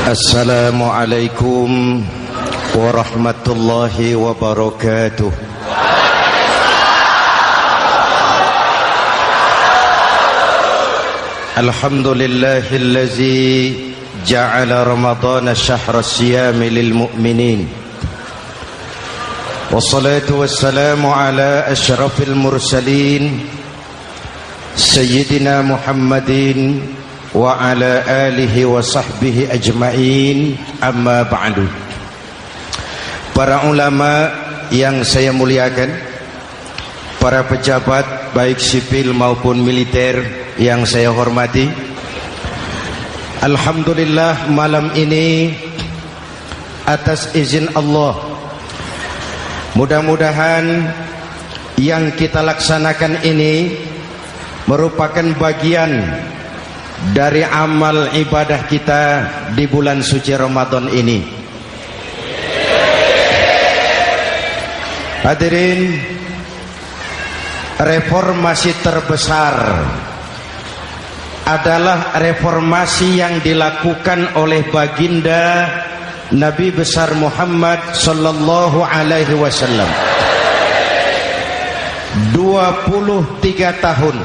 Assalamualaikum warahmatullahi wabarakatuh. Alhamdulillahillazi ja'ala Ramadhana syahra siyami lil mu'minin. Wassalatu wassalamu ala asyrafil mursalin Sayyidina Muhammadin wa ala alihi wa sahbihi ajma'in, amma ba'du. Para ulama yang saya muliakan, para pejabat baik sipil maupun militer yang saya hormati, alhamdulillah malam ini atas izin Allah, mudah-mudahan yang kita laksanakan ini merupakan bagian dari amal ibadah kita di bulan suci Ramadan ini. Hadirin, reformasi terbesar adalah reformasi yang dilakukan oleh baginda Nabi besar Muhammad sallallahu alaihi wasallam. 23 tahun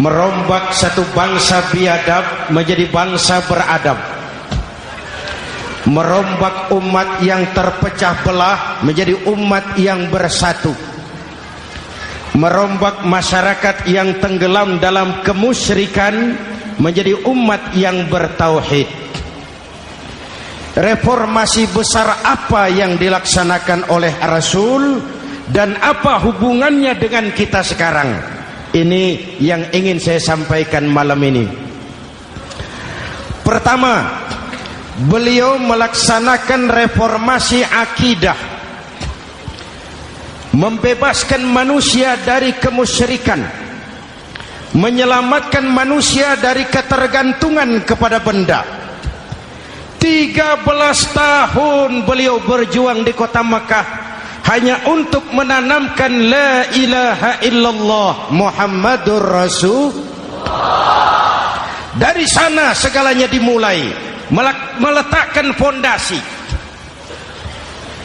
merombak satu bangsa biadab menjadi bangsa beradab, merombak umat yang terpecah belah menjadi umat yang bersatu, merombak masyarakat yang tenggelam dalam kemusyrikan menjadi umat yang bertauhid. Reformasi besar apa yang dilaksanakan oleh Rasul dan apa hubungannya dengan kita sekarang? Ini yang ingin saya sampaikan malam ini. Pertama, beliau melaksanakan reformasi akidah, membebaskan manusia dari kemusyrikan, menyelamatkan manusia dari ketergantungan kepada benda. 13 tahun beliau berjuang di kota Makkah hanya untuk menanamkan la ilaha illallah Muhammadur Rasulullah. Dari sana segalanya dimulai, meletakkan fondasi.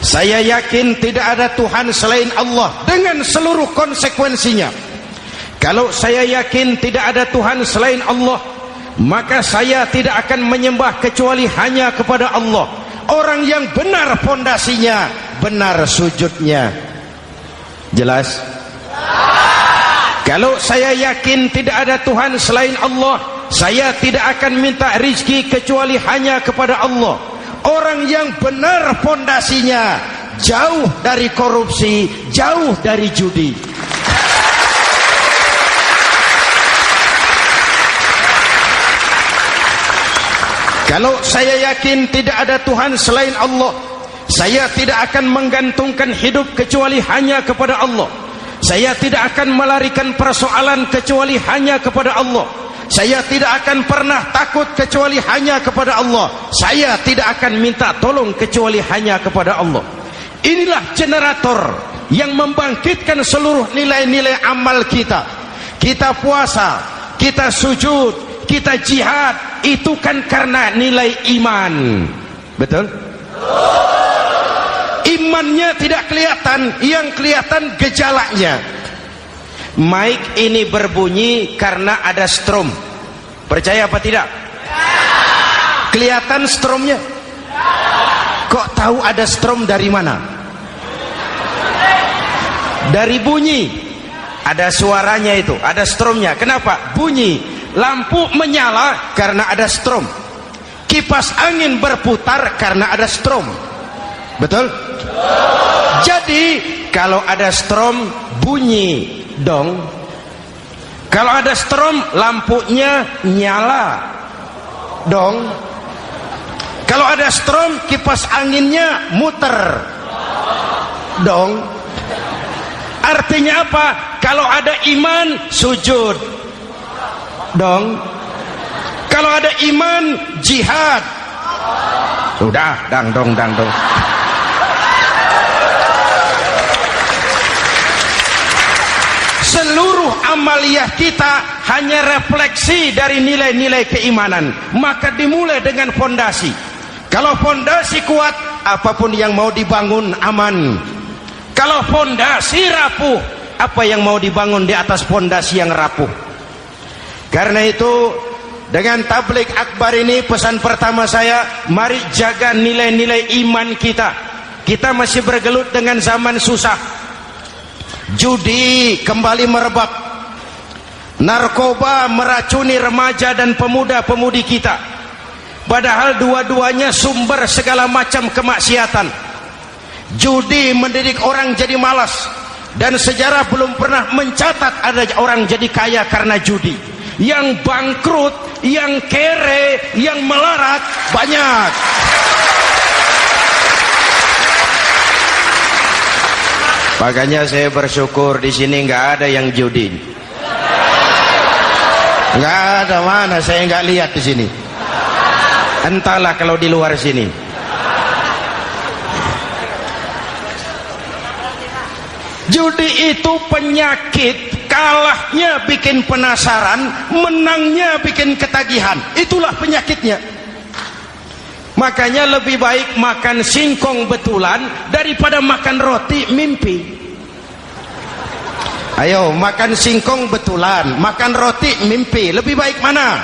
Saya yakin tidak ada Tuhan selain Allah dengan seluruh konsekuensinya. Kalau saya yakin tidak ada Tuhan selain Allah, maka saya tidak akan menyembah kecuali hanya kepada Allah. Orang yang benar fondasinya, benar sujudnya. Jelas? Kalau saya yakin tidak ada Tuhan selain Allah, saya tidak akan minta rizki kecuali hanya kepada Allah. Orang yang benar fondasinya, jauh dari korupsi, jauh dari judi. Kalau saya yakin tidak ada Tuhan selain Allah, saya tidak akan menggantungkan hidup kecuali hanya kepada Allah. Saya tidak akan melarikan persoalan kecuali hanya kepada Allah. Saya tidak akan pernah takut kecuali hanya kepada Allah. Saya tidak akan minta tolong kecuali hanya kepada Allah. Inilah generator yang membangkitkan seluruh nilai-nilai amal kita. Kita puasa, kita sujud, kita jihad, itu kan karena nilai iman. Betul? Imannya tidak kelihatan, yang kelihatan gejalanya. Mic ini berbunyi karena ada strom. Percaya apa tidak? Kelihatan stromnya? Kok tahu ada strom dari mana? Dari bunyi. Ada suaranya itu, ada stromnya. Kenapa? Bunyi. Lampu menyala karena ada strom. Kipas angin berputar karena ada strom. Betul? Jadi kalau ada strom bunyi dong. Kalau ada strom lampunya nyala dong. Kalau ada strom kipas anginnya muter dong. Artinya apa? Kalau ada iman sujud dong. Kalau ada iman jihad. Udah dang dong. Seluruh amaliyah kita hanya refleksi dari nilai-nilai keimanan. Maka dimulai dengan fondasi. Kalau fondasi kuat, apapun yang mau dibangun aman. Kalau fondasi rapuh, apa yang mau dibangun di atas fondasi yang rapuh? Karena itu, dengan tabligh akbar ini, pesan pertama saya, mari jaga nilai-nilai iman kita. Kita masih bergelut dengan zaman susah. Judi kembali merebak. Narkoba meracuni remaja dan pemuda-pemudi kita. Padahal dua-duanya sumber segala macam kemaksiatan. Judi mendidik orang jadi malas. Dan sejarah belum pernah mencatat ada orang jadi kaya karena judi. Yang bangkrut, yang kere, yang melarat banyak. Makanya saya bersyukur di sini nggak ada yang judi. Nggak ada, mana saya nggak lihat di sini. Entahlah kalau di luar sini. Judi itu penyakit. Kalahnya bikin penasaran, menangnya bikin ketagihan. Itulah penyakitnya. Makanya lebih baik makan singkong betulan daripada makan roti mimpi. Ayo, makan singkong betulan, makan roti mimpi. Lebih baik mana?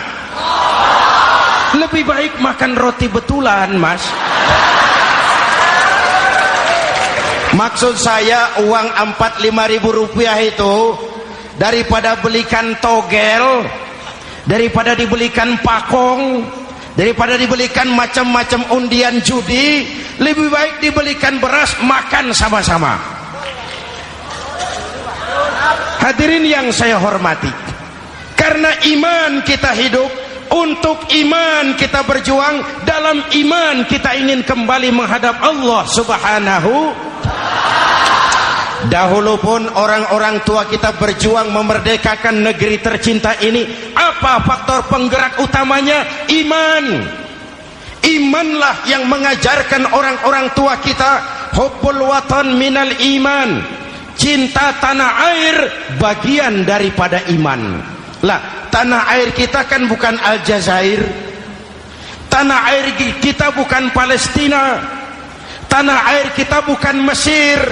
Lebih baik makan roti betulan, Mas. Maksud saya uang 4-5 ribu rupiah itu, daripada belikan togel, daripada dibelikan pakong, daripada dibelikan macam-macam undian judi, lebih baik dibelikan beras, makan sama-sama. Hadirin yang saya hormati, karena iman kita hidup, untuk iman kita berjuang, dalam iman kita ingin kembali menghadap Allah Subhanahu. Dahulu pun orang-orang tua kita berjuang memerdekakan negeri tercinta ini. Apa faktor penggerak utamanya? Iman. Imanlah yang mengajarkan orang-orang tua kita, hubbul watan minal iman. Cinta tanah air bagian daripada iman. Lah, tanah air kita kan bukan Aljazair. Tanah air kita bukan Palestina. Tanah air kita bukan Mesir.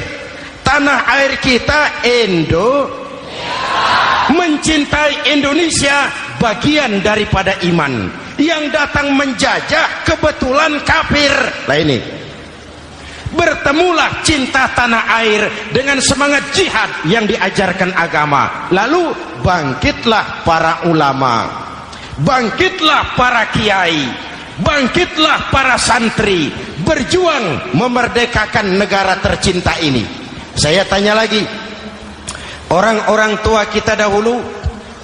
Tanah air kita mencintai Indonesia bagian daripada iman. Yang datang menjajah kebetulan kafir. Lah ini, bertemulah cinta tanah air dengan semangat jihad yang diajarkan agama. Lalu bangkitlah para ulama, bangkitlah para kiai, bangkitlah para santri, berjuang memerdekakan negara tercinta ini. Saya tanya lagi, orang-orang tua kita dahulu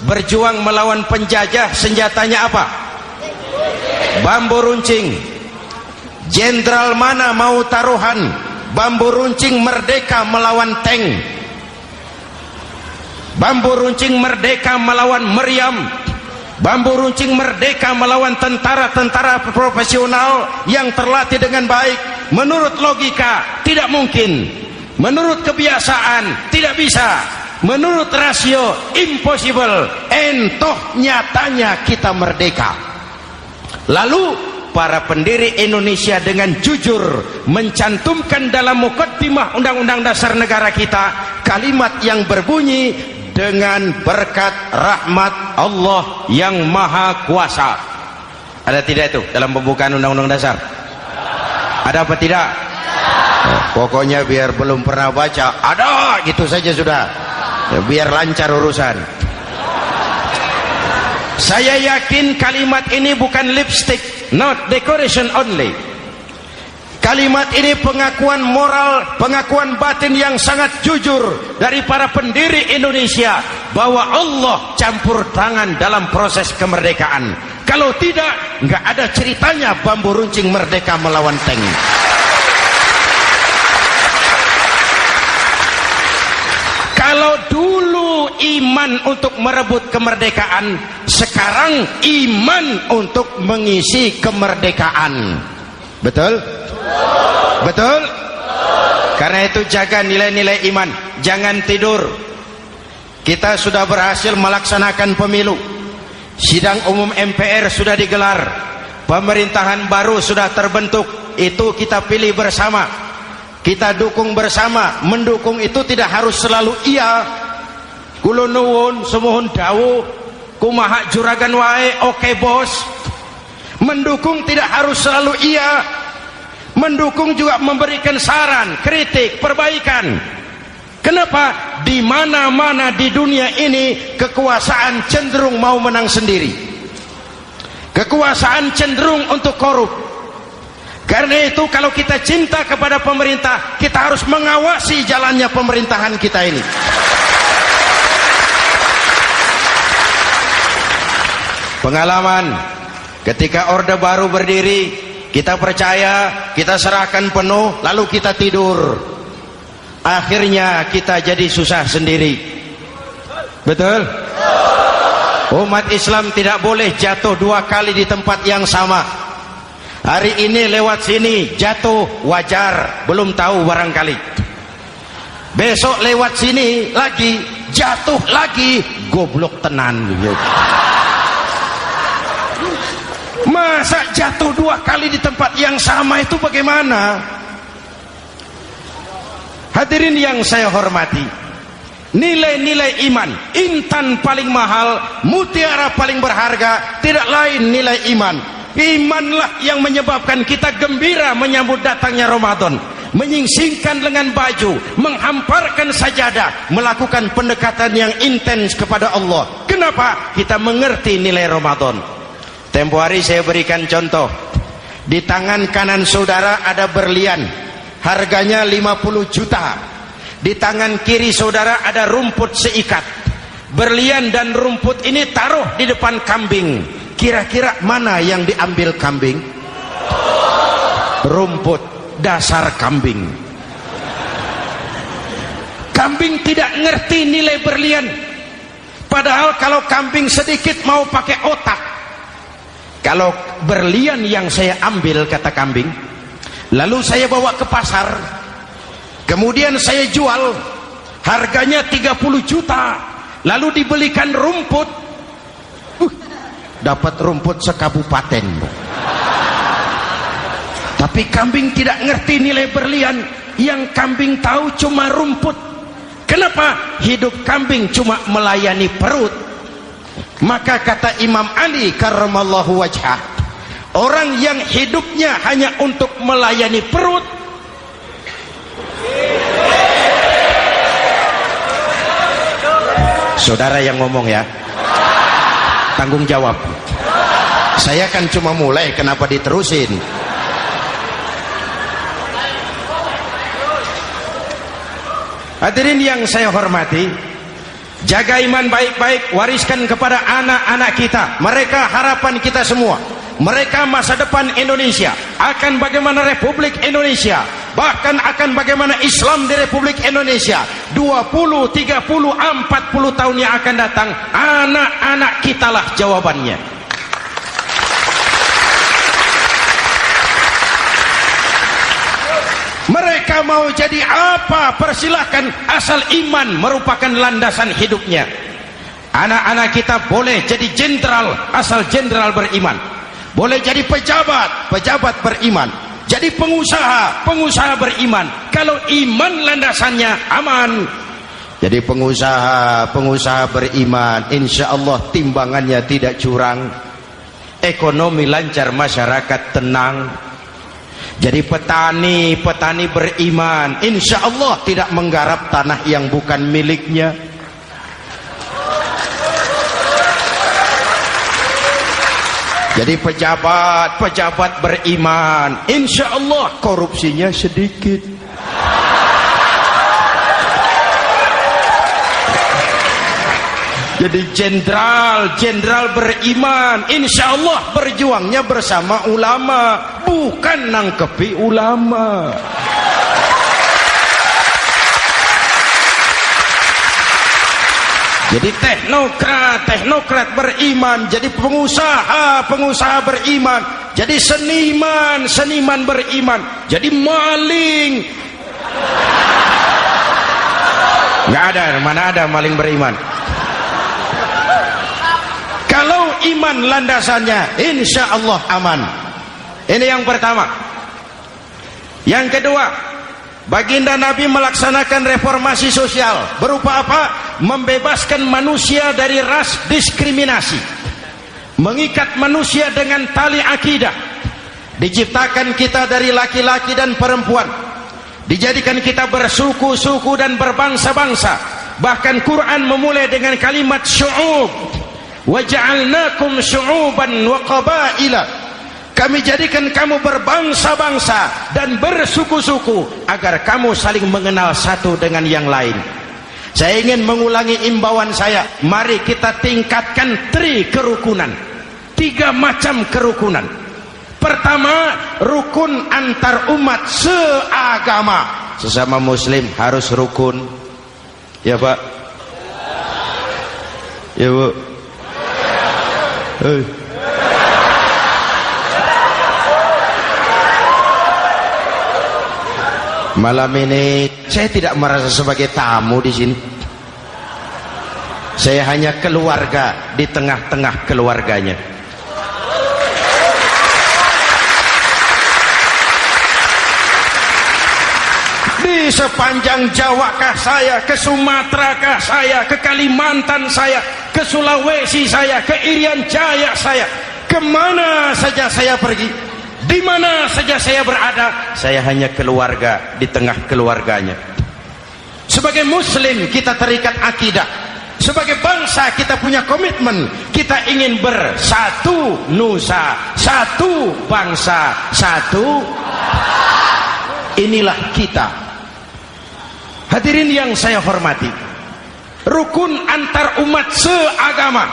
berjuang melawan penjajah, senjatanya apa? Bambu runcing. Jenderal mana mau taruhan? Bambu runcing merdeka melawan tank. Bambu runcing merdeka melawan meriam. Bambu runcing merdeka melawan tentara-tentara profesional yang terlatih dengan baik. Menurut logika tidak mungkin. Menurut kebiasaan tidak bisa. Menurut rasio impossible. Entoh nyatanya kita merdeka. Lalu para pendiri Indonesia dengan jujur mencantumkan dalam mukaddimah Undang-Undang Dasar Negara kita kalimat yang berbunyi, dengan berkat rahmat Allah yang Maha Kuasa. Ada tidak itu dalam pembukaan Undang-Undang Dasar? Ada apa tidak? Pokoknya biar belum pernah baca, ada gitu saja sudah, biar lancar urusan. Saya yakin kalimat ini bukan lipstick, not decoration only. Kalimat ini pengakuan moral, pengakuan batin yang sangat jujur dari para pendiri Indonesia bahwa Allah campur tangan dalam proses kemerdekaan. Kalau tidak, nggak ada ceritanya bambu runcing merdeka melawan tank. Kalau dulu iman untuk merebut kemerdekaan, sekarang iman untuk mengisi kemerdekaan. Betul? Betul? Karena itu jaga nilai-nilai iman. Jangan tidur. kita sudah berhasil melaksanakan pemilu. Sidang umum MPR sudah digelar. Pemerintahan baru sudah terbentuk. Itu kita pilih bersama. Kita dukung bersama. Mendukung itu tidak harus selalu iya. Kula nuwun semohon dawuh kumaha juragan wae oke bos. Mendukung tidak harus selalu iya. Mendukung juga memberikan saran, kritik, perbaikan. Kenapa? Di mana-mana di dunia ini kekuasaan cenderung mau menang sendiri. Kekuasaan cenderung untuk korup. Karena itu kalau kita cinta kepada pemerintah, kita harus mengawasi jalannya pemerintahan kita ini. Pengalaman ketika Orde Baru berdiri, kita percaya, kita serahkan penuh, lalu kita tidur. Akhirnya kita jadi susah sendiri. Betul? Umat Islam tidak boleh jatuh dua kali di tempat yang sama. Hari ini lewat sini jatuh wajar, belum tahu barangkali. Besok lewat sini lagi jatuh lagi, goblok tenan. Masa jatuh dua kali di tempat yang sama itu bagaimana? Hadirin yang saya hormati, nilai-nilai iman, intan paling mahal, mutiara paling berharga, tidak lain nilai iman. Imanlah yang menyebabkan kita gembira menyambut datangnya Ramadan, menyingsingkan lengan baju, menghamparkan sajadah, melakukan pendekatan yang intens kepada Allah. Kenapa? Kita mengerti nilai Ramadan. Tempo hari saya berikan contoh. Di tangan kanan saudara ada berlian, harganya 50 juta. Di tangan kiri saudara ada rumput seikat. Berlian dan rumput ini taruh di depan kambing. Kira-kira mana yang diambil kambing? Rumput, dasar kambing. Kambing tidak ngerti nilai berlian. Padahal kalau kambing sedikit mau pakai otak. Kalau berlian yang saya ambil, kata kambing, lalu saya bawa ke pasar, kemudian saya jual, harganya 30 juta, lalu dibelikan rumput, dapat rumput sekabupaten. Tapi kambing tidak ngerti nilai berlian. Yang kambing tahu cuma rumput. Kenapa? Hidup kambing cuma melayani perut. Maka kata Imam Ali karramallahu wajhah, orang yang hidupnya hanya untuk melayani perut, saudara yang ngomong ya, tanggung jawab. Saya kan cuma mulai, kenapa diterusin? Hadirin yang saya hormati, jaga iman baik-baik, wariskan kepada anak-anak kita. Mereka harapan kita semua. Mereka masa depan Indonesia. Akan bagaimana Republik Indonesia, bahkan akan bagaimana Islam di Republik Indonesia 20, 30, 40 tahun yang akan datang. Anak-anak kitalah jawabannya. Mereka mau jadi apa, persilahkan, asal iman merupakan landasan hidupnya. Anak-anak kita boleh jadi jenderal, asal jenderal beriman. Boleh jadi pejabat, pejabat beriman. Jadi pengusaha, pengusaha beriman. Kalau iman landasannya aman. Jadi pengusaha, pengusaha beriman, insya Allah timbangannya tidak curang, ekonomi lancar, masyarakat tenang. Jadi petani, petani beriman, insya Allah tidak menggarap tanah yang bukan miliknya. Jadi pejabat, pejabat beriman, insya Allah korupsinya sedikit. Jadi jenderal, jenderal beriman, insya Allah berjuangnya bersama ulama, bukan nangkepi ulama. Jadi teknokrat, teknokrat beriman. Jadi pengusaha, pengusaha beriman. Jadi seniman, seniman beriman. Jadi maling. Nggak ada, mana ada maling beriman. iman landasannya, insya Allah aman. Ini yang pertama. Yang kedua, baginda Nabi melaksanakan reformasi sosial. Berupa apa? Membebaskan manusia dari ras diskriminasi, mengikat manusia dengan tali akidah. Diciptakan kita dari laki-laki dan perempuan, dijadikan kita bersuku-suku dan berbangsa-bangsa. Bahkan Quran memulai dengan kalimat syu'ub, wa ja'alnakum syu'uban wa qabaila. Kami jadikan kamu berbangsa-bangsa dan bersuku-suku agar kamu saling mengenal satu dengan yang lain. Saya ingin mengulangi imbauan saya, mari kita tingkatkan kerukunan. 3 macam kerukunan. Pertama, rukun antar umat seagama. Sesama muslim harus rukun. Ya Pak? Ya Bu? Malam ini saya tidak merasa sebagai tamu di sini. Saya hanya keluarga di tengah-tengah keluarganya. Di sepanjang Jawa kah saya, ke Sumatera kah saya, ke Kalimantan saya, ke Sulawesi saya, ke Irian Jaya saya, kemana saja saya pergi, di mana saja saya berada, saya hanya keluarga di tengah keluarganya. Sebagai muslim kita terikat akidah. Sebagai bangsa kita punya komitmen. Kita ingin bersatu nusa, satu bangsa, satu. Inilah kita. Hadirin yang saya hormati, rukun antar umat seagama.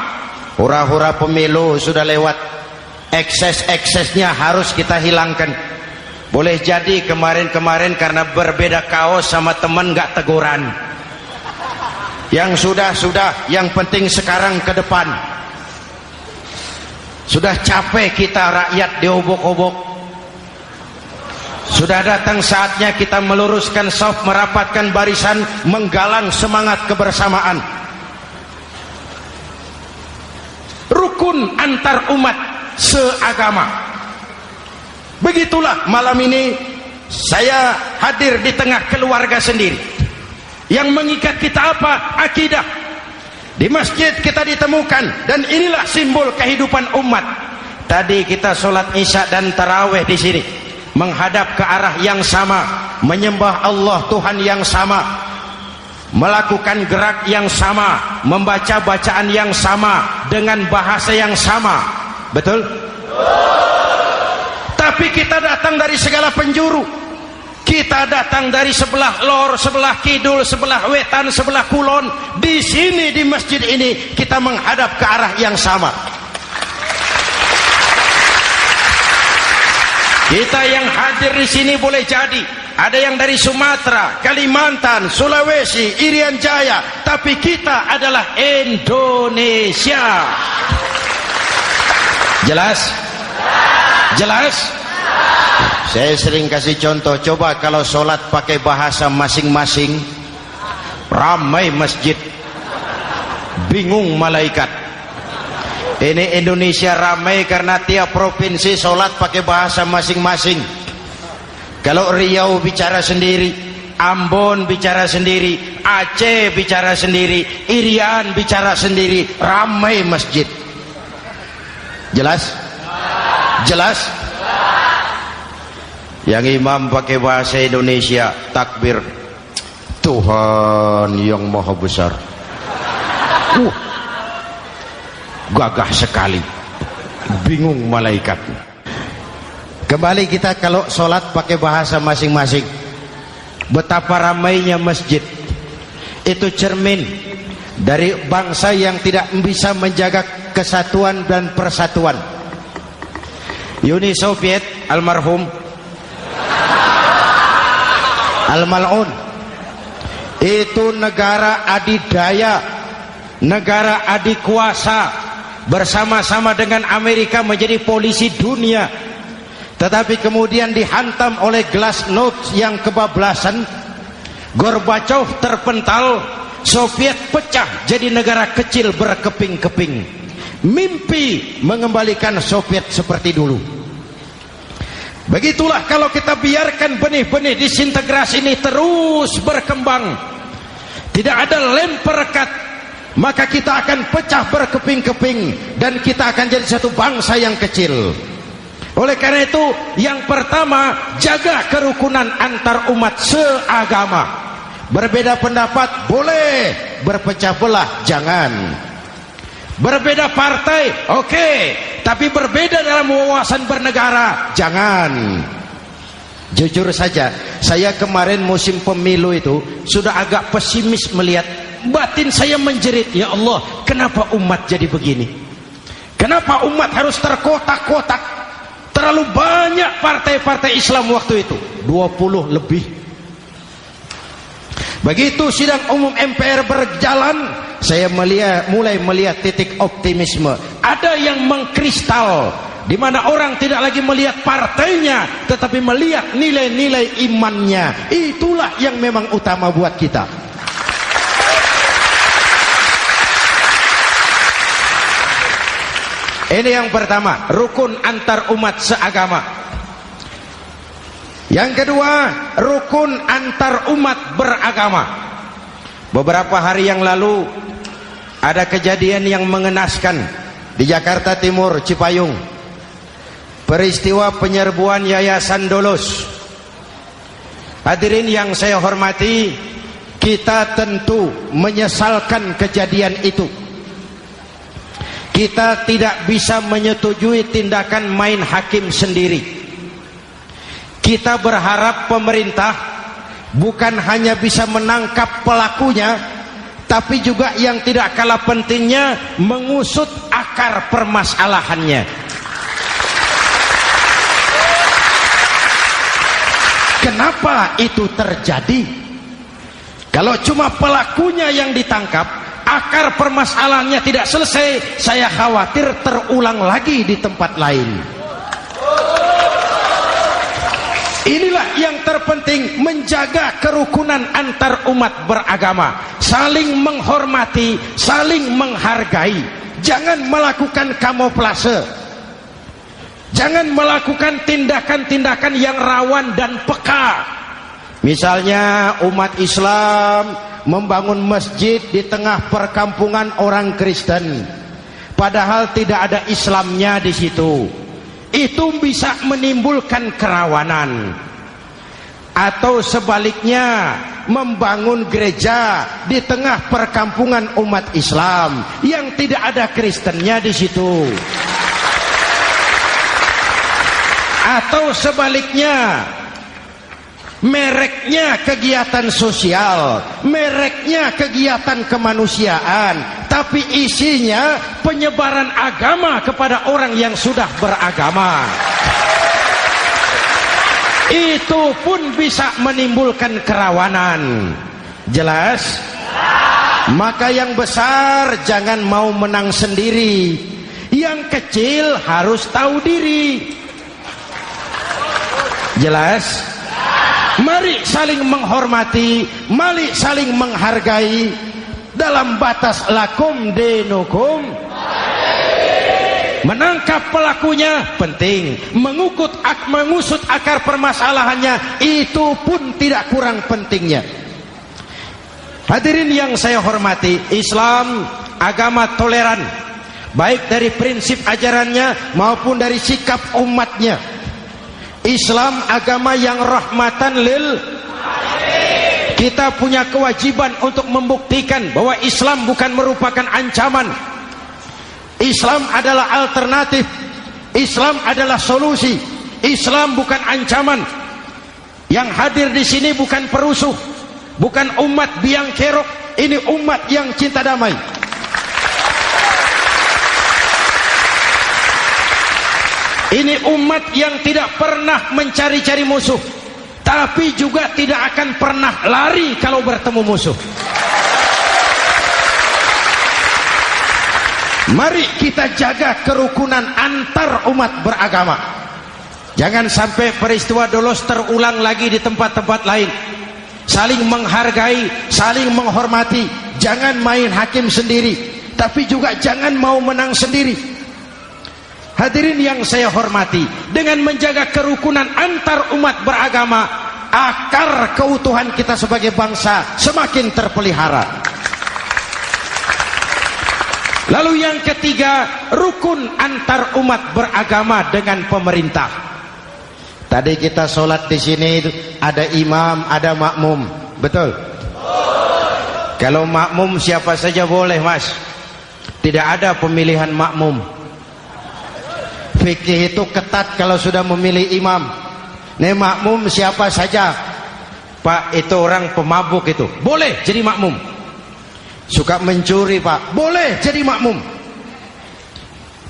Hura-hura pemilu sudah lewat, ekses-eksesnya harus kita hilangkan. Boleh jadi kemarin-kemarin karena berbeda kaos sama teman gak teguran. Yang sudah-sudah, yang penting sekarang ke depan. Sudah capek kita rakyat diobok-obok. Sudah datang saatnya kita meluruskan saf, merapatkan barisan, menggalang semangat kebersamaan. Rukun antar umat seagama. Begitulah malam ini saya hadir di tengah keluarga sendiri. Yang mengikat kita apa? Akidah. Di masjid kita ditemukan, dan inilah simbol kehidupan umat. Tadi kita sholat isya dan tarawih di sini, menghadap ke arah yang sama, menyembah Allah Tuhan yang sama, melakukan gerak yang sama, membaca bacaan yang sama, dengan bahasa yang sama. Betul? Tapi kita datang dari segala penjuru. Kita datang dari sebelah lor, sebelah kidul, sebelah wetan, sebelah kulon. Di sini di masjid ini kita menghadap ke arah yang sama. Kita yang hadir di sini boleh jadi ada yang dari Sumatera, Kalimantan, Sulawesi, Irian Jaya, tapi kita adalah Indonesia. Jelas? Jelas? Saya sering kasih contoh, coba kalau sholat pakai bahasa masing-masing, ramai masjid, bingung malaikat. Ini Indonesia ramai karena tiap provinsi sholat pakai bahasa masing-masing. Kalau Riau bicara sendiri, Ambon bicara sendiri, Aceh bicara sendiri, Irian bicara sendiri, ramai masjid. Jelas? Jelas? Yang imam pakai bahasa Indonesia, takbir, Tuhan yang maha besar. Gagah sekali, bingung malaikat. Kembali kita kalau sholat pakai bahasa masing-masing. Betapa ramainya masjid. Itu cermin dari bangsa yang tidak bisa menjaga kesatuan dan persatuan. Uni Soviet almarhum, al-mal'un, itu negara adidaya, negara adikuasa, bersama-sama dengan Amerika menjadi polisi dunia. Tetapi kemudian dihantam oleh glasnost yang kebablasan, Gorbachev terpental, Soviet pecah jadi negara kecil berkeping-keping. mimpi mengembalikan Soviet seperti dulu. Begitulah kalau kita biarkan benih-benih disintegrasi ini terus berkembang, tidak ada lem perekat, maka kita akan pecah berkeping-keping dan kita akan jadi satu bangsa yang kecil. Oleh karena itu, yang pertama, jaga kerukunan antar umat seagama. Berbeda pendapat boleh, berpecah belah jangan. Berbeda partai oke, tapi berbeda dalam wawasan bernegara jangan. Jujur saja, saya kemarin musim pemilu itu sudah agak pesimis melihat, batin saya menjerit, ya Allah, kenapa umat jadi begini? Kenapa umat harus terkotak-kotak? Terlalu banyak partai-partai Islam waktu itu, 20 lebih. Begitu sidang umum MPR berjalan, saya mulai melihat titik optimisme. Ada yang mengkristal, di mana orang tidak lagi melihat partainya, tetapi melihat nilai-nilai imannya. Itulah yang memang utama buat kita. Ini yang pertama, rukun antar umat seagama. Yang kedua, rukun antar umat beragama. Beberapa hari yang lalu ada kejadian yang mengenaskan di Jakarta Timur, Cipayung. Peristiwa penyerbuan Yayasan Dolos. Hadirin yang saya hormati, kita tentu menyesalkan kejadian itu. Kita tidak bisa menyetujui tindakan main hakim sendiri. Kita berharap pemerintah bukan hanya bisa menangkap pelakunya, tapi juga yang tidak kalah pentingnya mengusut akar permasalahannya. Kenapa itu terjadi? Kalau cuma pelakunya yang ditangkap, akar permasalahannya tidak selesai, saya khawatir terulang lagi di tempat lain. Inilah yang terpenting, menjaga kerukunan antar umat beragama, saling menghormati, saling menghargai. Jangan melakukan kamuflase, jangan melakukan tindakan-tindakan yang rawan dan peka. Misalnya umat Islam membangun masjid di tengah perkampungan orang Kristen, padahal tidak ada Islamnya di situ. Itu bisa menimbulkan kerawanan. Atau sebaliknya, membangun gereja di tengah perkampungan umat Islam yang tidak ada Kristennya di situ. Atau sebaliknya, mereknya kegiatan sosial, mereknya kegiatan kemanusiaan, tapi isinya penyebaran agama kepada orang yang sudah beragama. Itu pun bisa menimbulkan kerawanan. Jelas? Maka yang besar jangan mau menang sendiri, yang kecil harus tahu diri. Jelas? Mari saling menghormati, mari saling menghargai dalam batas lakum dinukum. Menangkap pelakunya penting, mengusut akar permasalahannya itu pun tidak kurang pentingnya. Hadirin yang saya hormati, Islam agama toleran, baik dari prinsip ajarannya maupun dari sikap umatnya. Islam agama yang rahmatan lil alamin. Kita punya kewajiban untuk membuktikan bahwa Islam bukan merupakan ancaman. Islam adalah alternatif. Islam adalah solusi. Islam bukan ancaman. Yang hadir di sini bukan perusuh, bukan umat biang kerok. Ini umat yang cinta damai. Ini umat yang tidak pernah mencari-cari musuh, tapi juga tidak akan pernah lari kalau bertemu musuh. Mari kita jaga kerukunan antar umat beragama. Jangan sampai peristiwa Dolos terulang lagi di tempat-tempat lain. Saling menghargai, saling menghormati. Jangan main hakim sendiri. tapi juga jangan mau menang sendiri. Hadirin yang saya hormati, dengan menjaga kerukunan antar umat beragama, akar keutuhan kita sebagai bangsa semakin terpelihara. Lalu yang ketiga, rukun antar umat beragama dengan pemerintah. Tadi kita sholat di sini ada imam, ada makmum, betul? Kalau makmum siapa saja boleh, Mas. Tidak ada pemilihan makmum. Fikih itu ketat kalau sudah memilih imam. Nih makmum siapa saja. Pak, itu orang pemabuk itu, boleh jadi makmum. Suka mencuri, Pak, boleh jadi makmum.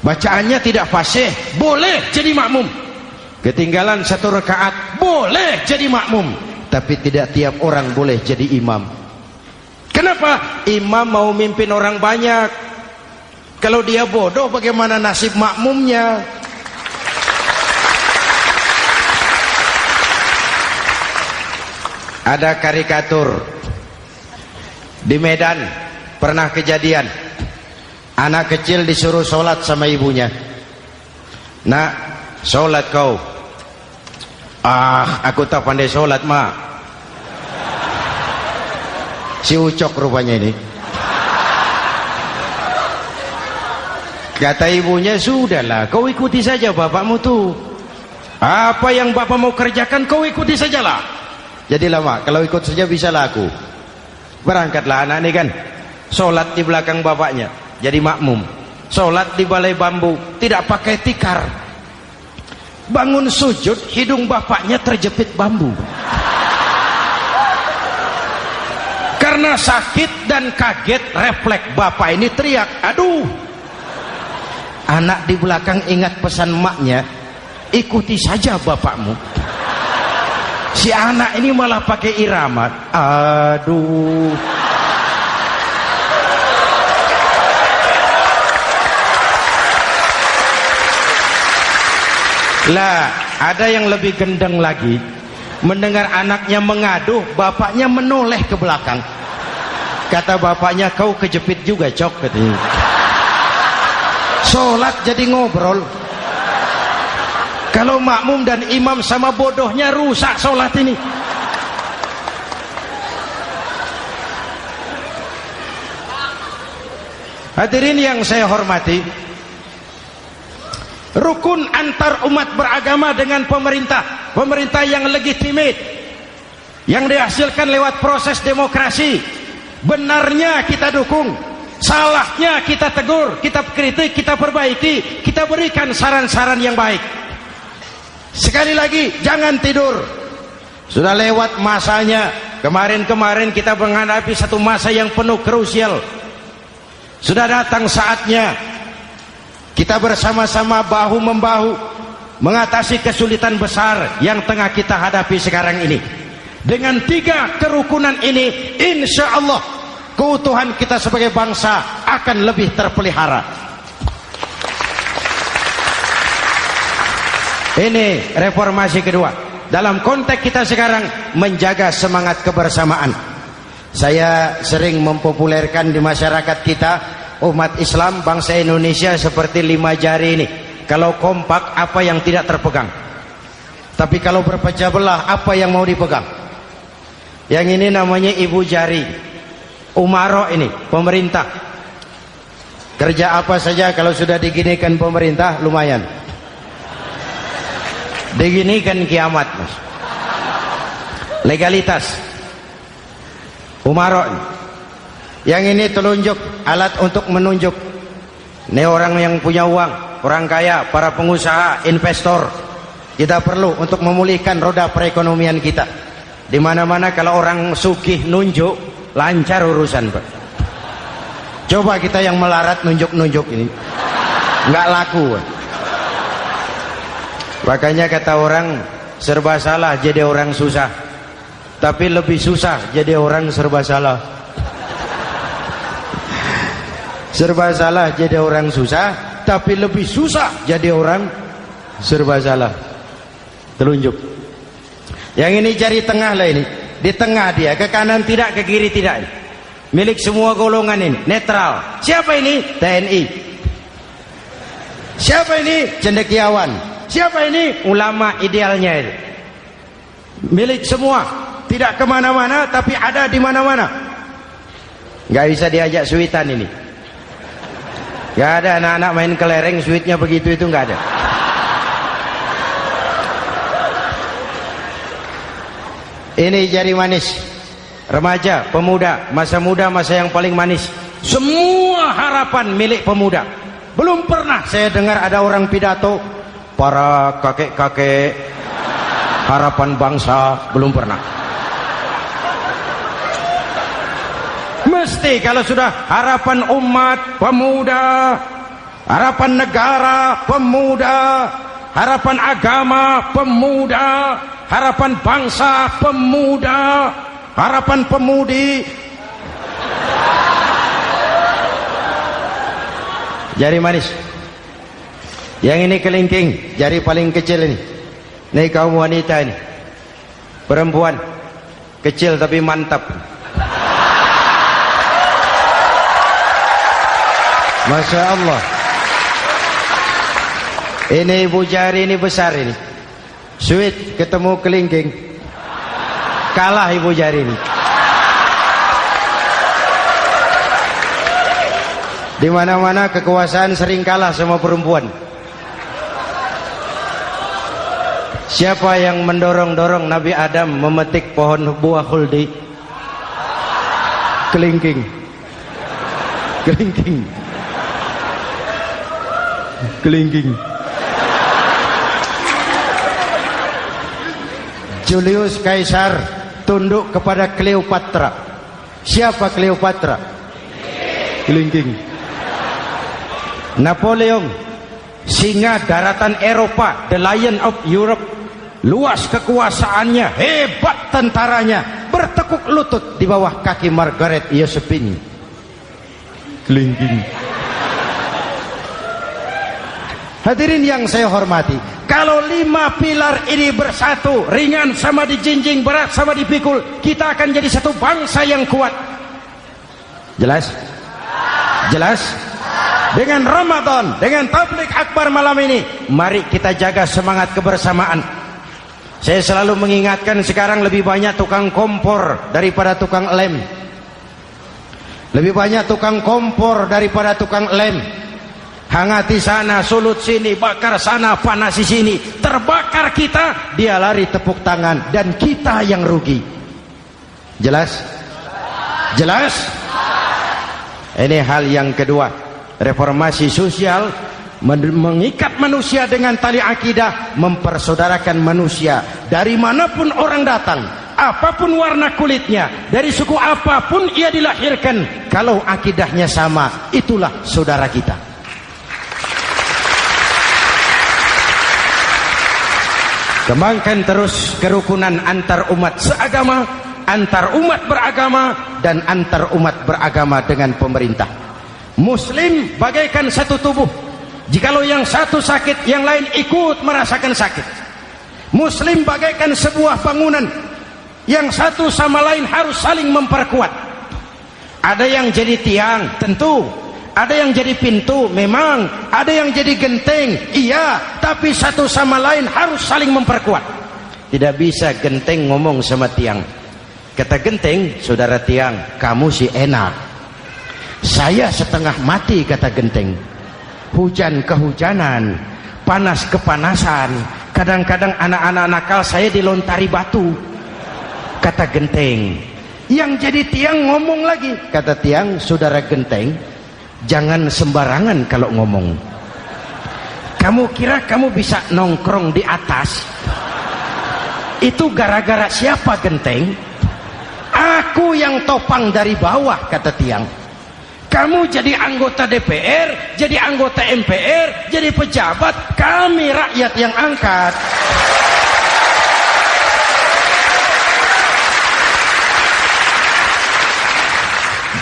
Bacaannya tidak fasih, boleh jadi makmum. Ketinggalan 1 rakaat, boleh jadi makmum. Tapi tidak tiap orang boleh jadi imam. Kenapa? Imam mau mimpin orang banyak. Kalau dia bodoh, bagaimana nasib makmumnya? Ada karikatur di Medan, pernah kejadian anak kecil disuruh sholat sama ibunya. Nak, sholat kau. Aku tak pandai sholat, mak. Si Ucok rupanya ini. Kata ibunya, sudahlah, kau ikuti saja bapakmu tuh. Apa yang bapak mau kerjakan, kau ikuti sajalah. Jadi lama, kalau ikut saja bisa laku. Berangkatlah anak ini kan, sholat di belakang bapaknya, jadi makmum. Sholat di balai bambu, tidak pakai tikar. Bangun sujud, hidung bapaknya terjepit bambu. Karena sakit dan kaget, refleks bapak ini teriak, aduh. Anak di belakang ingat pesan maknya, ikuti saja bapakmu. Si anak ini malah pakai irama, aduh. Lah, ada yang lebih gendeng lagi. Mendengar anaknya mengadu, bapaknya menoleh ke belakang. Kata bapaknya, kau kejepit juga, Cok, katanya. Sholat jadi ngobrol. Kalau makmum dan imam sama bodohnya, rusak sholat ini. Hadirin yang saya hormati, rukun antar umat beragama dengan pemerintah, pemerintah yang legitimate, yang dihasilkan lewat proses demokrasi. Benarnya kita dukung, salahnya kita tegur, kita kritik, kita perbaiki, kita berikan saran-saran yang baik. Sekali lagi, jangan tidur. Sudah lewat masanya. Kemarin-kemarin kita menghadapi satu masa yang penuh krusial. Sudah datang saatnya kita bersama-sama bahu-membahu mengatasi kesulitan besar yang tengah kita hadapi sekarang ini. Dengan 3 kerukunan ini, insya Allah keutuhan kita sebagai bangsa akan lebih terpelihara. Ini reformasi kedua. Dalam konteks kita sekarang, menjaga semangat kebersamaan. Saya sering mempopulerkan di masyarakat kita, umat Islam, bangsa Indonesia seperti 5 jari ini. Kalau kompak, apa yang tidak terpegang? Tapi kalau berpecah belah, apa yang mau dipegang? Yang ini namanya ibu jari. Umaro ini, pemerintah. Kerja apa saja kalau sudah diginikan pemerintah, lumayan. Diginikan kiamat, Mas. Legalitas. Umaro. Yang ini telunjuk, alat untuk menunjuk. Ini orang yang punya uang, orang kaya, para pengusaha, investor. Kita perlu untuk memulihkan roda perekonomian kita. Di mana-mana kalau orang sugih nunjuk, lancar urusan, Pak. Coba kita yang melarat nunjuk-nunjuk ini, nggak laku, Pak. Makanya kata orang, serba salah jadi orang susah, tapi lebih susah jadi orang serba salah. Serba salah jadi orang susah, tapi lebih susah jadi orang serba salah. Telunjuk. Yang ini jari tengah lah ini. Di tengah dia, ke kanan tidak, ke kiri tidak. milik semua golongan ini, netral. Siapa ini? TNI. Siapa ini? Cendekiawan. Siapa ini? Ulama idealnya itu. Milik semua, tidak kemana-mana tapi ada di mana-mana. Nggak bisa diajak suitan ini. Nggak ada anak-anak main kelereng suitnya begitu, itu nggak ada. Ini jari manis remaja, pemuda, masa muda, masa yang paling manis. Semua harapan milik pemuda. Belum pernah saya dengar ada orang pidato para kakek-kakek harapan bangsa, belum pernah. Mesti kalau sudah harapan umat, pemuda, harapan negara, pemuda, harapan agama, pemuda, harapan bangsa, pemuda, harapan pemudi. Jari manis. Yang ini kelingking, jari paling kecil ini. Ini kaum wanita ini. Perempuan kecil tapi mantap. Masya Allah. Ini ibu jari ini besar ini. Sweet ketemu kelingking, kalah ibu jari ini. Di mana-mana kekuasaan sering kalah sama perempuan. Siapa yang mendorong-dorong Nabi Adam memetik pohon buah khuldi? Kelingking. Kelingking. Kelingking. Julius Caesar tunduk kepada Cleopatra. Siapa Cleopatra? Kelingking. Napoleon, singa daratan Eropa, the Lion of Europe, luas kekuasaannya, hebat tentaranya, bertekuk lutut di bawah kaki Margaret Josephine. Kelingking. Hadirin yang saya hormati, kalau 5 pilar ini bersatu, ringan sama dijinjing, berat sama dipikul, kita akan jadi satu bangsa yang kuat. Jelas? Jelas? Dengan Ramadan, dengan tabligh akbar malam ini, mari kita jaga semangat kebersamaan. Saya selalu mengingatkan, sekarang lebih banyak tukang kompor daripada tukang lem. Lebih banyak tukang kompor daripada tukang lem. Hangati sana, sulut sini, bakar sana, panasi sini, terbakar kita, dia lari tepuk tangan, dan kita yang rugi. Jelas? Jelas? Ini hal yang kedua. Reformasi sosial mengikat manusia dengan tali akidah, mempersaudarakan manusia dari manapun orang datang, apapun warna kulitnya, dari suku apapun ia dilahirkan, kalau akidahnya sama, itulah saudara kita. Kembangkan terus kerukunan antar umat seagama, antar umat beragama, dan antar umat beragama dengan pemerintah. Muslim bagaikan satu tubuh. Jikalau yang satu sakit, yang lain ikut merasakan sakit. Muslim bagaikan sebuah bangunan, yang satu sama lain harus saling memperkuat. Ada yang jadi tiang, tentu. Ada yang jadi pintu, memang. Ada yang jadi genteng, iya. Tapi satu sama lain harus saling memperkuat. Tidak bisa genteng ngomong sama tiang. Kata genteng, saudara tiang, kamu sih enak. Saya setengah mati, kata genteng. Hujan kehujanan, panas kepanasan. Kadang-kadang anak-anak nakal saya dilontari batu. Kata genteng. Yang jadi tiang ngomong lagi. Kata tiang, saudara genteng, jangan sembarangan kalau ngomong. Kamu kira kamu bisa nongkrong di atas? Itu gara-gara siapa, genteng? Aku yang topang dari bawah, kata tiang. Kamu jadi anggota DPR, jadi anggota MPR, jadi pejabat, kami rakyat yang angkat.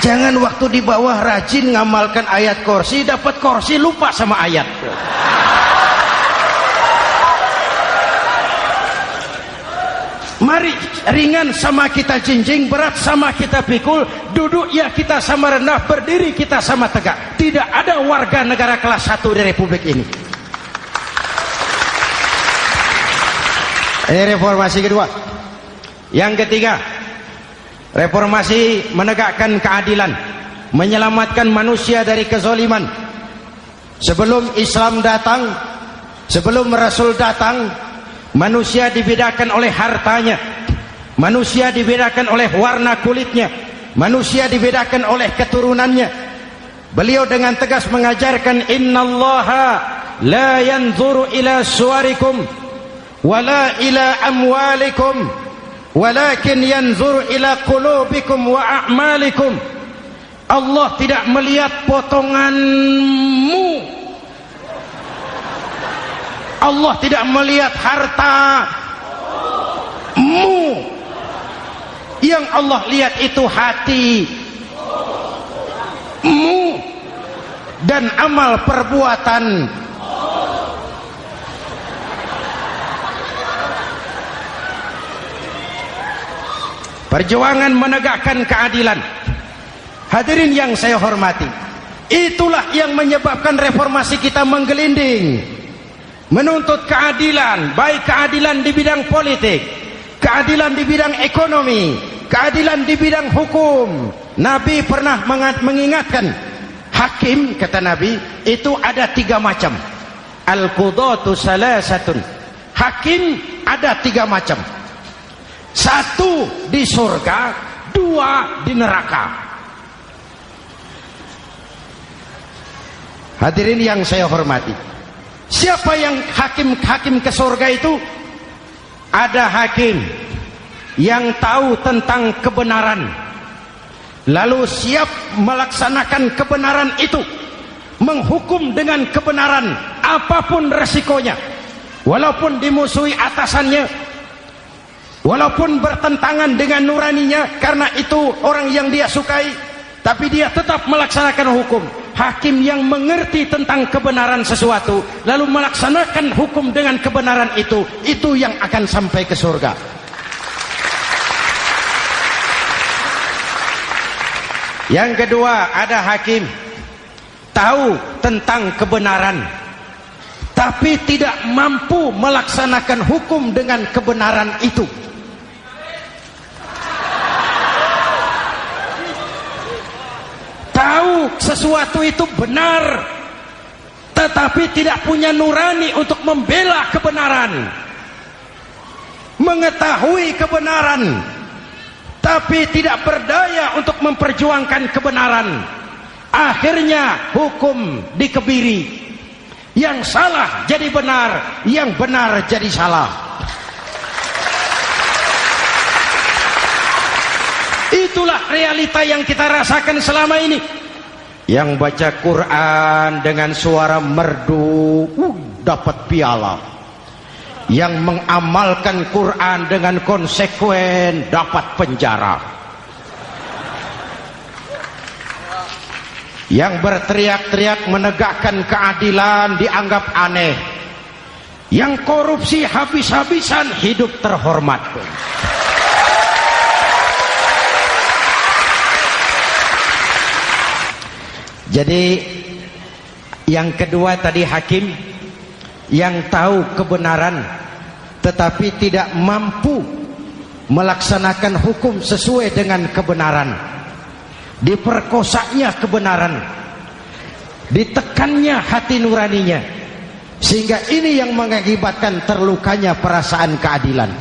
Jangan waktu di bawah rajin ngamalkan ayat kursi, dapat kursi lupa sama ayat. Mari ringan sama kita jinjing, berat sama kita pikul, duduk ya kita sama rendah, berdiri kita sama tegak. Tidak ada warga negara kelas 1 di Republik ini. Ini reformasi kedua. Yang ketiga, reformasi menegakkan keadilan, menyelamatkan manusia dari kezaliman. Sebelum Islam datang, sebelum Rasul datang, manusia dibedakan oleh hartanya, manusia dibedakan oleh warna kulitnya, manusia dibedakan oleh keturunannya. Beliau dengan tegas mengajarkan, innallaha la yanzuru ila suwarikum wala ila amwalikum walakin yanzuru ila qulubikum wa a'malikum. Allah tidak melihat potonganmu, Allah tidak melihat hartamu. Yang Allah lihat itu hatimu dan amal perbuatan. Perjuangan menegakkan keadilan. Hadirin yang saya hormati, itulah yang menyebabkan reformasi kita menggelinding, menuntut keadilan, baik keadilan di bidang politik, keadilan di bidang ekonomi, keadilan di bidang hukum. Nabi pernah mengingatkan, hakim, kata Nabi, itu ada 3 macam. Al-qudatu salasatun. Hakim ada 3 macam. 1 di surga, 2 di neraka. Hadirin yang saya hormati, siapa yang hakim ke surga itu? Ada hakim yang tahu tentang kebenaran, lalu siap melaksanakan kebenaran itu, menghukum dengan kebenaran apapun resikonya, walaupun dimusuhi atasannya, walaupun bertentangan dengan nuraninya, karena itu orang yang dia sukai, tapi dia tetap melaksanakan hukum. Hakim yang mengerti tentang kebenaran sesuatu lalu melaksanakan hukum dengan kebenaran itu yang akan sampai ke surga. Yang kedua, ada hakim tahu tentang kebenaran tapi tidak mampu melaksanakan hukum dengan kebenaran itu. Tahu sesuatu itu benar tetapi tidak punya nurani untuk membela kebenaran, mengetahui kebenaran tapi tidak berdaya untuk memperjuangkan kebenaran. Akhirnya hukum dikebiri, yang salah jadi benar, yang benar jadi salah. Itulah realita yang kita rasakan selama ini. Yang baca Quran dengan suara merdu dapat piala. Yang mengamalkan Quran dengan konsekuen dapat penjara. Yang berteriak-teriak menegakkan keadilan dianggap aneh. Yang korupsi habis-habisan hidup terhormat. Jadi yang kedua tadi hakim yang tahu kebenaran tetapi tidak mampu melaksanakan hukum sesuai dengan kebenaran. Diperkosanya kebenaran, ditekannya hati nuraninya, sehingga ini yang mengakibatkan terlukanya perasaan keadilan.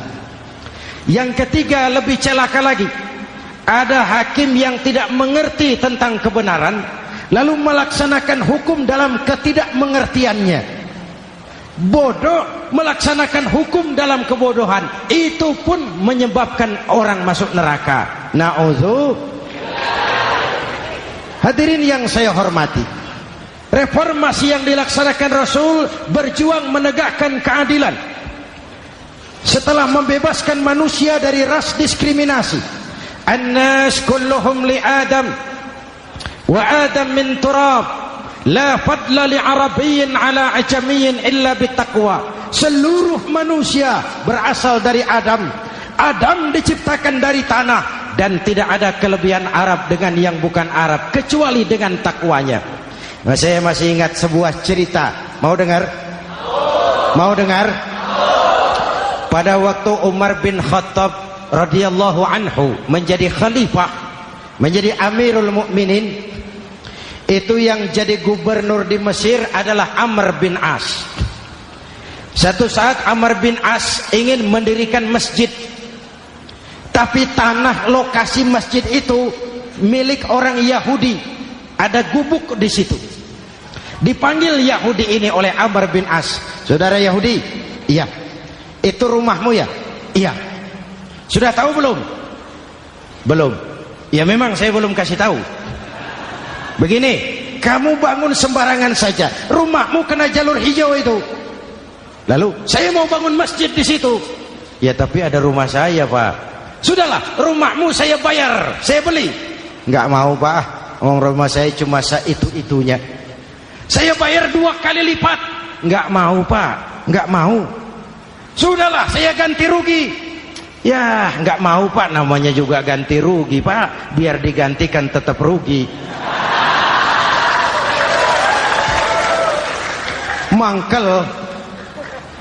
Yang ketiga lebih celaka lagi, ada hakim yang tidak mengerti tentang kebenaran lalu melaksanakan hukum dalam ketidakmengertiannya. Bodoh melaksanakan hukum dalam kebodohan, itu pun menyebabkan orang masuk neraka. Na'udzubillah. Hadirin yang saya hormati, reformasi yang dilaksanakan Rasul berjuang menegakkan keadilan setelah membebaskan manusia dari ras diskriminasi. An-nas kulluhum li Adam wa Adam min turab, la fadla li arabiyyin ala ajamiyyin illa bittaqwa. Seluruh manusia berasal dari Adam. Adam diciptakan dari tanah, dan tidak ada kelebihan Arab dengan yang bukan Arab kecuali dengan takwanya. Nah, saya masih ingat sebuah cerita. Mau dengar? Mau dengar? Pada waktu Umar bin Khattab radhiyallahu anhu menjadi khalifah, menjadi Amirul Mukminin, itu yang jadi gubernur di Mesir adalah Amr bin As. Satu saat Amr bin As ingin mendirikan masjid, tapi tanah lokasi masjid itu milik orang Yahudi, ada gubuk di situ. Dipanggil Yahudi ini oleh Amr bin As. Saudara Yahudi, iya. Itu rumahmu ya? Iya. Sudah tahu belum? Belum. Ya memang saya belum kasih tahu. Begini, kamu bangun sembarangan saja, rumahmu kena jalur hijau itu. Lalu saya mau bangun masjid di situ. Ya tapi ada rumah saya, Pak. Sudahlah, rumahmu saya bayar, saya beli. Enggak mau, Pak. Rumah saya cuma itu-itunya. Saya bayar 2 kali lipat. Enggak mau, Pak. Enggak mau. Sudahlah, saya ganti rugi. Ya, enggak mau, Pak. Namanya juga ganti rugi, Pak. Biar digantikan tetap rugi. Mangkel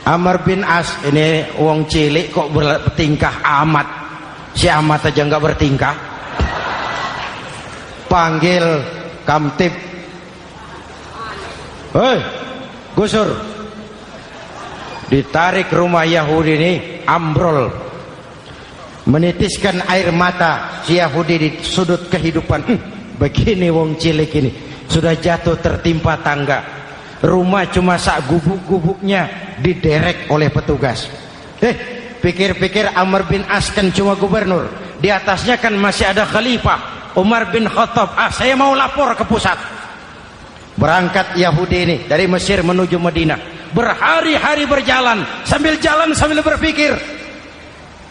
Amr bin As ini wong cilik kok bertingkah amat. Si amat aja enggak bertingkah. Panggil kamtib. Hei, gusur. Ditarik rumah Yahudi ini, ambrol, menitiskan air mata si Yahudi di sudut kehidupan. Begini wong cilik ini sudah jatuh tertimpa tangga, rumah cuma sak gubuk-gubuknya diderek oleh petugas. Pikir-pikir Amr bin As kan cuma gubernur, di atasnya kan masih ada khalifah Umar bin Khattab. Saya mau lapor ke pusat. Berangkat Yahudi ini dari Mesir menuju Madinah, berhari-hari berjalan, sambil berpikir,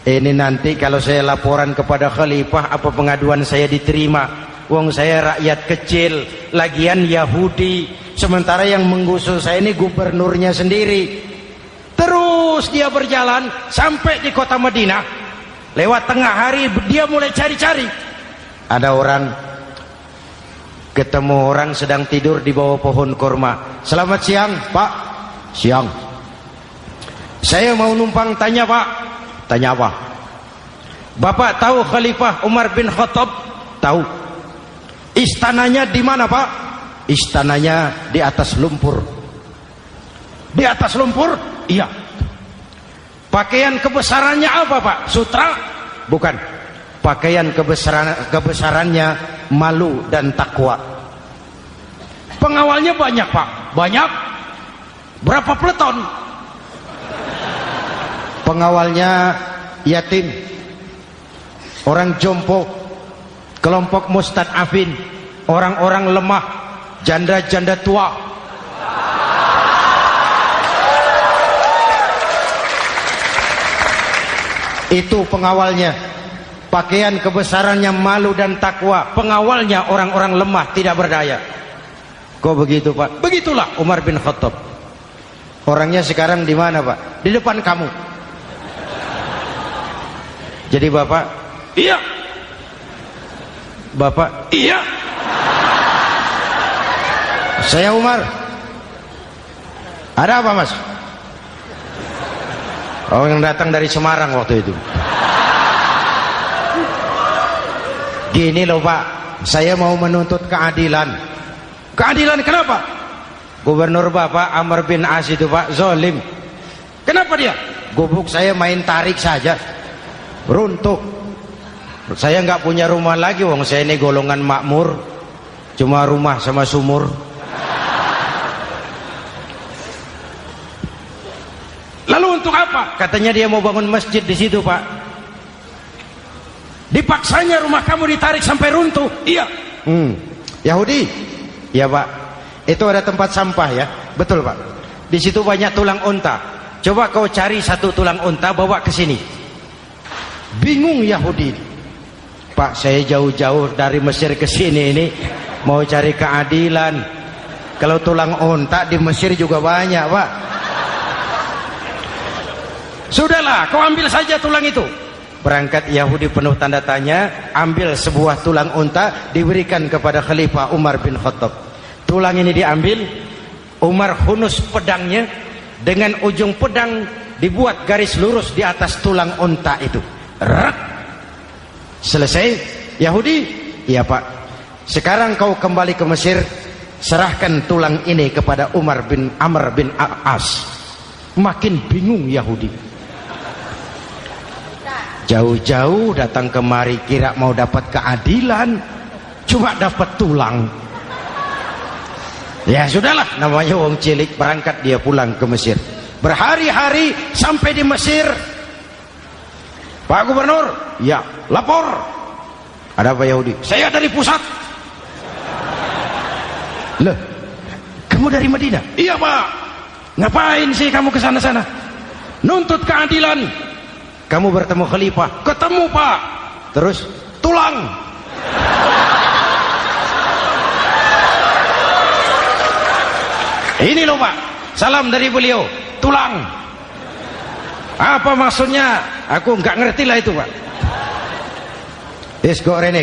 ini nanti kalau saya laporan kepada khalifah, apa pengaduan saya diterima? Wong saya rakyat kecil, lagian Yahudi, sementara yang menggusur saya ini gubernurnya sendiri. Terus dia berjalan sampai di kota Madinah. Lewat tengah hari dia mulai cari-cari. Ada orang, ketemu orang sedang tidur di bawah pohon kurma. Selamat siang, Pak. Siang. Saya mau numpang tanya, Pak. Tanya apa? Bapak tahu Khalifah Umar bin Khattab? Tahu. Istananya di mana, Pak? Istananya di atas lumpur. Di atas lumpur? Iya. Pakaian kebesarannya apa, Pak? Sutra? Bukan. Pakaian kebesarannya malu dan takwa. Pengawalnya banyak, Pak. Banyak. Berapa peleton? Pengawalnya yatim, orang jompo, kelompok mustad'afin, orang-orang lemah, janda-janda tua. Itu pengawalnya. Pakaian kebesarannya malu dan takwa. Pengawalnya orang-orang lemah, tidak berdaya. Kok begitu, Pak? Begitulah Umar bin Khattab. Orangnya sekarang di mana, Pak? Di depan kamu. Jadi Bapak, iya. Bapak, iya. Saya Umar. Ada apa, Mas? Oh, yang datang dari Semarang waktu itu. Gini loh, Pak, saya mau menuntut keadilan. Keadilan kenapa? Gubernur Bapak Amr bin As itu, Pak, zalim. Kenapa dia? Gubuk saya main tarik saja, runtuh. Saya nggak punya rumah lagi, wong saya ini golongan makmur, cuma rumah sama sumur. Lalu untuk apa? Katanya dia mau bangun masjid di situ, Pak. Dipaksanya rumah kamu ditarik sampai runtuh. Iya. Yahudi. Ya, Pak. Itu ada tempat sampah ya. Betul, Pak. Di situ banyak tulang unta. Coba kau cari satu tulang unta bawa ke sini. Bingung Yahudi. Pak, saya jauh-jauh dari Mesir ke sini ini mau cari keadilan. Kalau tulang unta di Mesir juga banyak, Pak. Sudahlah, kau ambil saja tulang itu. Berangkat Yahudi penuh tanda tanya, ambil sebuah tulang unta, diberikan kepada Khalifah Umar bin Khattab. Tulang ini diambil, Umar hunus pedangnya, dengan ujung pedang dibuat garis lurus di atas tulang unta itu. Rak. Selesai. Yahudi, iya Pak, sekarang kau kembali ke Mesir, serahkan tulang ini kepada Umar bin Amr bin As. Makin bingung Yahudi. Jauh-jauh datang kemari kira mau dapat keadilan, cuma dapat tulang. Ya sudahlah, namanya wong cilik, berangkat dia pulang ke Mesir. Berhari-hari sampai di Mesir. Pak Gubernur, ya lapor. Ada apa Yahudi? Saya dari pusat. Loh, kamu dari Madinah? Iya Pak. Ngapain sih kamu ke sana-sana? Nuntut keadilan. Kamu bertemu Khalifah? Ketemu Pak. Terus tulang. Ini loh Pak, salam dari beliau, tulang. Apa maksudnya? Aku nggak ngerti lah itu Pak. Yes, go rene.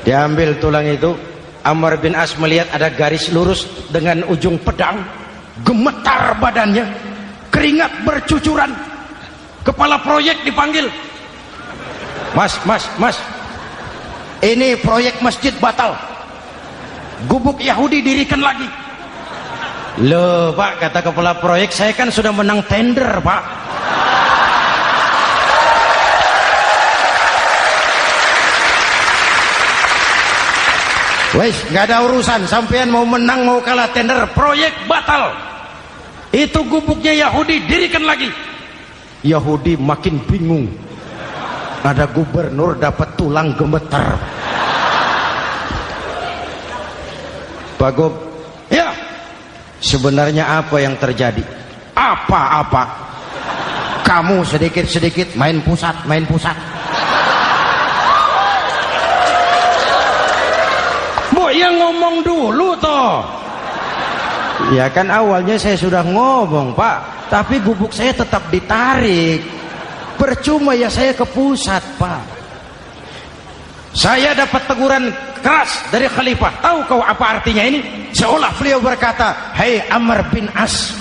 Diambil tulang itu. Amr bin As melihat ada garis lurus dengan ujung pedang, gemetar badannya, keringat bercucuran. Kepala proyek dipanggil. Mas, ini proyek masjid batal. Gubuk Yahudi dirikan lagi. Loh Pak, kata kepala proyek, saya kan sudah menang tender Pak. Wes, nggak ada urusan, sampean mau menang mau kalah tender, proyek batal. Itu gubuknya Yahudi dirikan lagi. Yahudi makin bingung. Ada gubernur dapat tulang gemeter. Pak Gob, ya, sebenarnya apa yang terjadi? Apa-apa? Kamu sedikit-sedikit main pusat. Bu, yang ngomong dulu toh. Ya kan awalnya saya sudah ngomong Pak, tapi gubuk saya tetap ditarik. Percuma ya saya ke pusat Pak. Saya dapat teguran keras dari Khalifah. Tahu kau apa artinya ini? Seolah beliau berkata, "Hei Amr bin As,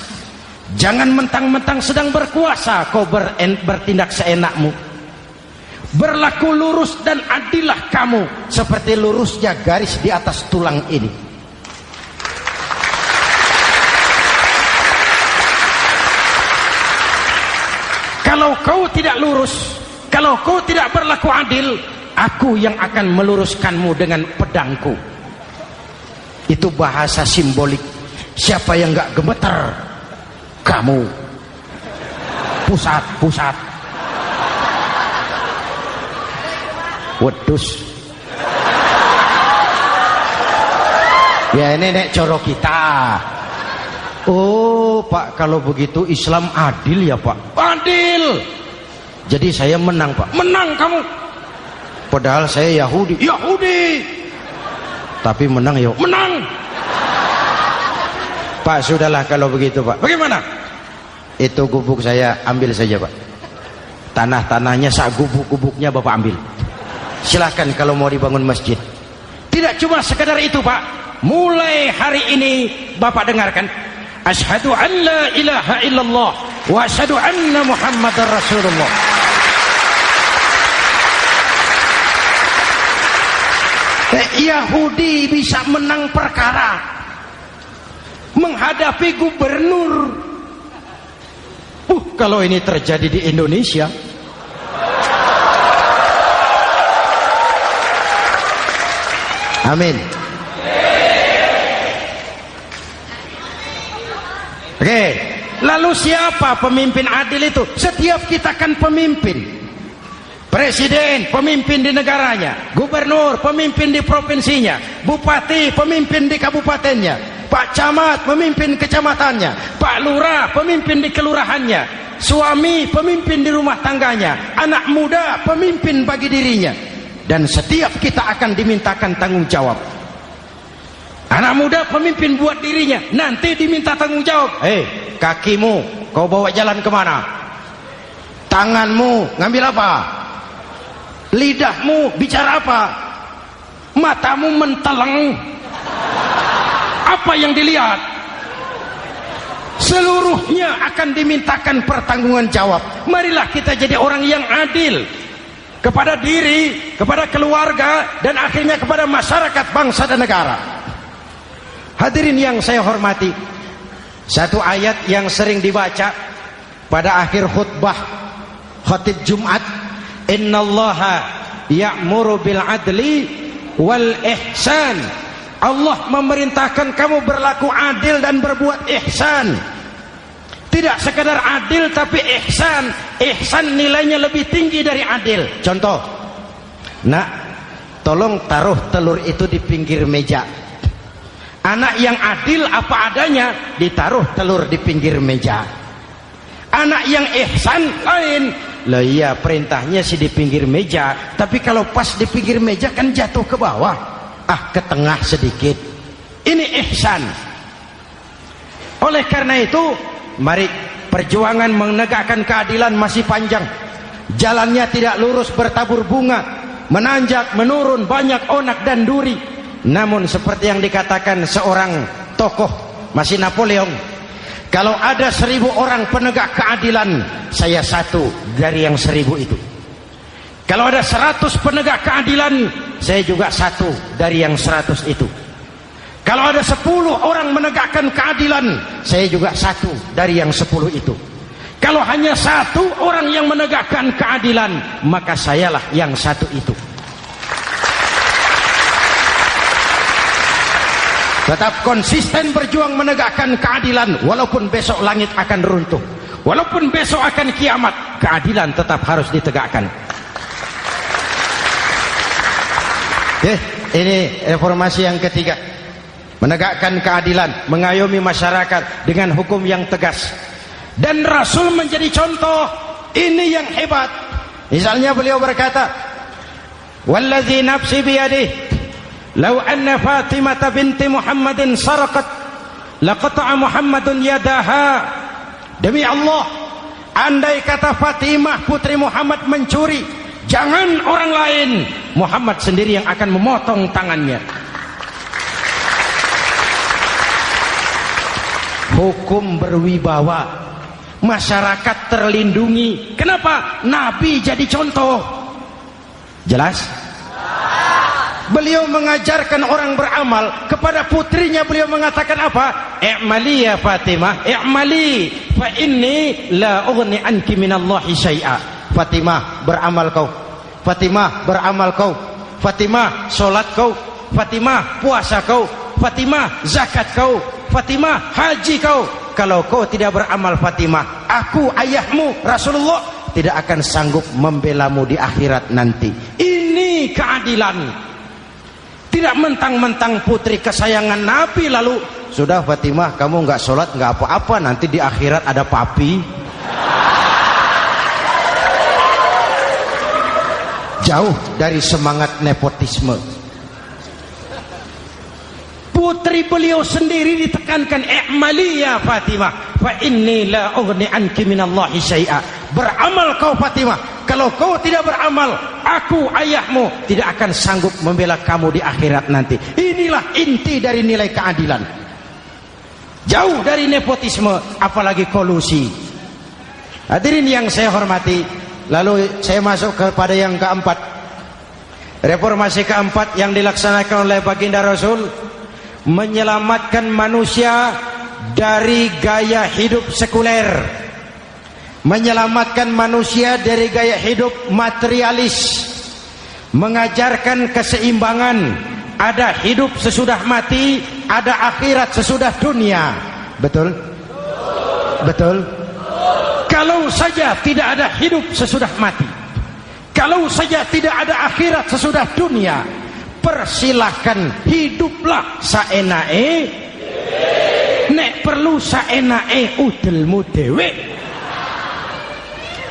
jangan mentang-mentang sedang berkuasa kau bertindak seenakmu. Berlaku lurus dan adillah kamu seperti lurusnya garis di atas tulang ini." Kalau kau tidak lurus, kalau kau tidak berlaku adil, aku yang akan meluruskanmu dengan pedangku. Itu bahasa simbolik. Siapa yang gak gemeter? Kamu. Pusat. Wedus. Ya ini nek coro kita. Oh Pak, kalau begitu Islam adil ya Pak? Adil. Jadi saya menang Pak? Menang kamu. Padahal saya Yahudi. Tapi menang ya? Menang. Pak, sudahlah kalau begitu Pak. Bagaimana? Itu gubuk saya ambil saja Pak. Tanah-tanahnya sak gubuk-gubuknya Bapak ambil. Silahkan kalau mau dibangun masjid. Tidak cuma sekedar itu Pak. Mulai hari ini Bapak dengarkan. Asyhadu an la ilaha illallah wa asyhadu anna Muhammadar Rasulullah. Yahudi bisa menang perkara menghadapi gubernur. Kalau ini terjadi di Indonesia, amin. Oke, lalu siapa pemimpin adil itu? Setiap kita kan pemimpin. Presiden pemimpin di negaranya, gubernur pemimpin di provinsinya, bupati pemimpin di kabupatennya, Pak Camat pemimpin kecamatannya, Pak Lurah pemimpin di kelurahannya, suami pemimpin di rumah tangganya, anak muda pemimpin bagi dirinya. Dan setiap kita akan dimintakan tanggung jawab. Anak muda pemimpin buat dirinya, nanti diminta tanggung jawab. Kakimu kau bawa jalan kemana? Tanganmu ngambil apa? Lidahmu bicara apa? Matamu menteleng. Apa yang dilihat? Seluruhnya akan dimintakan pertanggungan jawab. Marilah kita jadi orang yang adil kepada diri, kepada keluarga, dan akhirnya kepada masyarakat, bangsa dan negara. Hadirin yang saya hormati, satu ayat yang sering dibaca pada akhir khutbah khatib Jumat, innallaha ya'muru bil adli wal ihsan. Allah memerintahkan kamu berlaku adil dan berbuat ihsan. Tidak sekadar adil tapi ihsan. Ihsan nilainya lebih tinggi dari adil. Contoh, nak, tolong taruh telur itu di pinggir meja. Anak yang adil apa adanya, ditaruh telur di pinggir meja. Anak yang ihsan lain. Lah iya, perintahnya sih di pinggir meja, tapi kalau pas di pinggir meja kan jatuh ke bawah. Ke tengah sedikit. Ini ihsan. Oleh karena itu, mari, perjuangan menegakkan keadilan masih panjang. Jalannya tidak lurus, bertabur bunga, menanjak, menurun, banyak onak dan duri. Namun seperti yang dikatakan seorang tokoh, masih Napoleon, kalau ada 1000 orang penegak keadilan, saya satu dari yang 1000 itu. Kalau ada 100 penegak keadilan, saya juga satu dari yang 100 itu. Kalau ada 10 orang menegakkan keadilan, saya juga satu dari yang 10 itu. Kalau hanya 1 orang yang menegakkan keadilan, maka sayalah yang 1 itu. Tetap konsisten berjuang menegakkan keadilan, walaupun besok langit akan runtuh, walaupun besok akan kiamat, keadilan tetap harus ditegakkan. Ini reformasi yang ketiga, menegakkan keadilan, mengayomi masyarakat dengan hukum yang tegas. Dan Rasul menjadi contoh. Ini yang hebat. Misalnya beliau berkata, wallazi nafsi biyadih, lau anna Fatimah binti Muhammadin saraqat laqata'a Muhammadun yadaha. Demi Allah, andai kata Fatimah putri Muhammad mencuri, jangan orang lain, Muhammad sendiri yang akan memotong tangannya. Hukum berwibawa, masyarakat terlindungi. Kenapa? Nabi jadi contoh. Jelas? Beliau mengajarkan orang beramal. Kepada putrinya beliau mengatakan apa? I'mali ya Fatimah, i'mali fa inni la ughni anki minallahi syai'a. Fatimah, beramal kau. Fatimah, beramal kau. Fatimah, solat kau. Fatimah, puasa kau. Fatimah, zakat kau. Fatimah, haji kau. Kalau kau tidak beramal Fatimah, aku ayahmu Rasulullah tidak akan sanggup membelamu di akhirat nanti. Ini keadilan. Tidak mentang-mentang putri kesayangan Nabi lalu sudah Fatimah kamu nggak sholat nggak apa-apa, nanti di akhirat ada papi. Jauh dari semangat nepotisme. Putri beliau sendiri ditekankan, i'mali ya Fatimah fa inni la ughni anki minallahi syai'a. Beramal kau Fatimah, kalau kau tidak beramal, aku ayahmu tidak akan sanggup membela kamu di akhirat nanti. Inilah inti dari nilai keadilan. Jauh dari nepotisme, apalagi kolusi. Hadirin yang saya hormati, lalu saya masuk kepada yang keempat. Reformasi keempat yang dilaksanakan oleh baginda Rasul, menyelamatkan manusia dari gaya hidup sekuler, menyelamatkan manusia dari gaya hidup materialis, mengajarkan keseimbangan. Ada hidup sesudah mati, ada akhirat sesudah dunia. Betul? Betul? Kalau saja tidak ada hidup sesudah mati, kalau saja tidak ada akhirat sesudah dunia, persilahkan hiduplah saenae, nek perlu saenae udelmu dewe.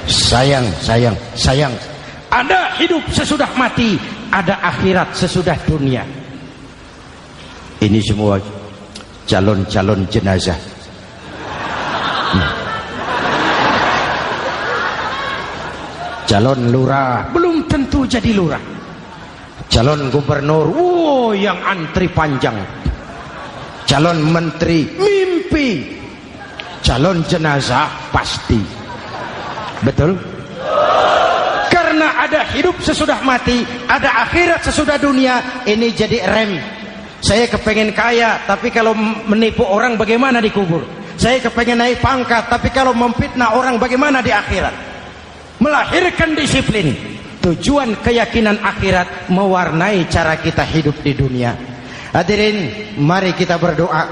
Sayang. Ada hidup sesudah mati, ada akhirat sesudah dunia. Ini semua calon-calon jenazah. Calon lurah belum tentu jadi lurah. Calon gubernur, yang antri panjang. Calon menteri, mimpi. Calon jenazah, pasti. Betul? Karena ada hidup sesudah mati, ada akhirat sesudah dunia. Ini jadi rem. Saya kepengen kaya, tapi kalau menipu orang bagaimana dikubur? Saya kepengen naik pangkat, tapi kalau memfitnah orang bagaimana di akhirat? Melahirkan disiplin. Tujuan keyakinan akhirat mewarnai cara kita hidup di dunia. Hadirin, mari kita berdoa.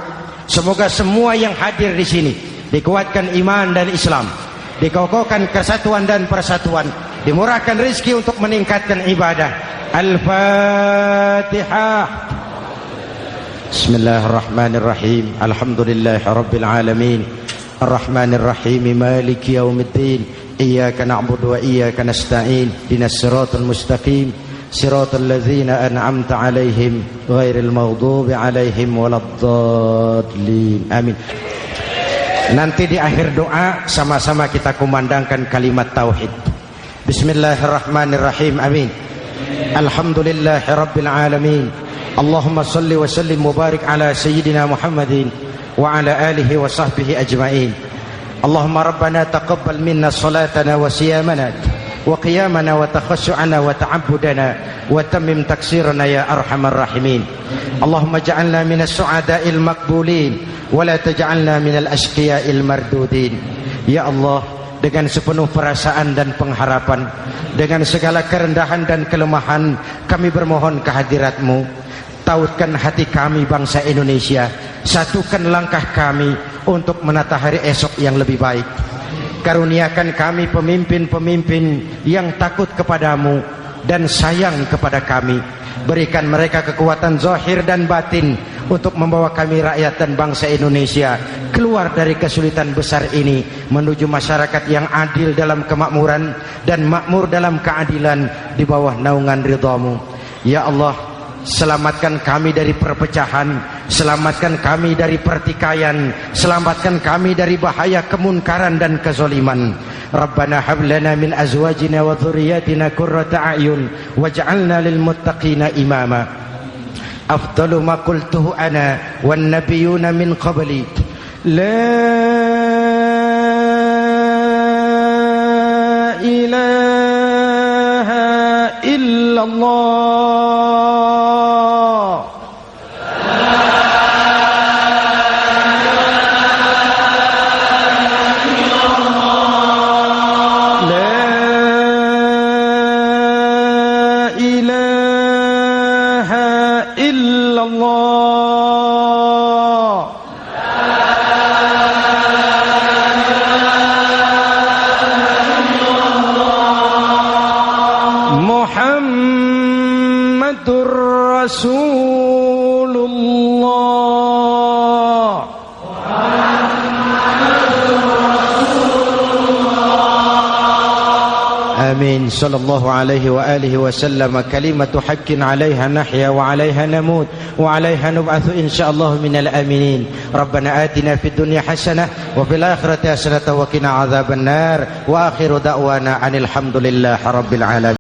Semoga semua yang hadir di sini dikuatkan iman dan Islam, dikokohkan kesatuan dan persatuan, dimurahkan rezeki untuk meningkatkan ibadah. Al-Fatihah. Bismillahirrahmanirrahim. Alhamdulillahirabbil alamin. Arrahmanirrahim. Maliki yaumiddin. Iyyaka na'budu wa iyyaka nasta'in. Ihdinas siratal mustaqim. Siratal ladzina an'amta 'alaihim ghairil maghdubi 'alaihim waladdallin. Amin. Nanti di akhir doa sama-sama kita kumandangkan kalimat tauhid. Bismillahirrahmanirrahim. Amin. Alhamdulillahirabbil alamin. Allahumma salli wa sallim mubarik ala sayyidina Muhammadin wa ala alihi wa sahbihi ajma'in. Allahumma rabbana taqabbal minna salatana wa siyamana wa qiyamana wa takhashu'ana wa ta'abbudana wa tammim taksirana ya arhamar rahimin. Allahumma ja'alna minas su'ada'il maqbulin wa la taj'alna minal ashqiya'il mardudin. Ya Allah, dengan sepenuh perasaan dan pengharapan, dengan segala kerendahan dan kelemahan, kami bermohon kehadirat-Mu. Tautkan hati kami bangsa Indonesia, satukan langkah kami untuk menata hari esok yang lebih baik. Karuniakan kami pemimpin-pemimpin yang takut kepadamu dan sayang kepada kami. Berikan mereka kekuatan zahir dan batin untuk membawa kami rakyat dan bangsa Indonesia keluar dari kesulitan besar ini menuju masyarakat yang adil dalam kemakmuran dan makmur dalam keadilan di bawah naungan ridha-Mu. Ya Allah, selamatkan kami dari perpecahan, selamatkan kami dari pertikaian, selamatkan kami dari bahaya kemunkaran dan kezaliman. Rabbana hab lana min azwajina wa dhurriyyatina qurrata a'yun waj'alna lil muttaqina imama. Afdalu ma qultuhu ana wan nabiyyuna min qabli. La ilaha illallah. Rasulullah. Amin. Sallallahu alaihi wa alihi wa sallam. Kalimatu haqqin 'alaiha nahya wa 'alaiha namut wa 'alaiha nub'atsu insyaallah minal aminin. Rabbana atina fid dunya hasanah wa fil akhirati hasanah wa qina adzabannar. Wa akhiru da'wana anil hamdulillahi rabbil alamin.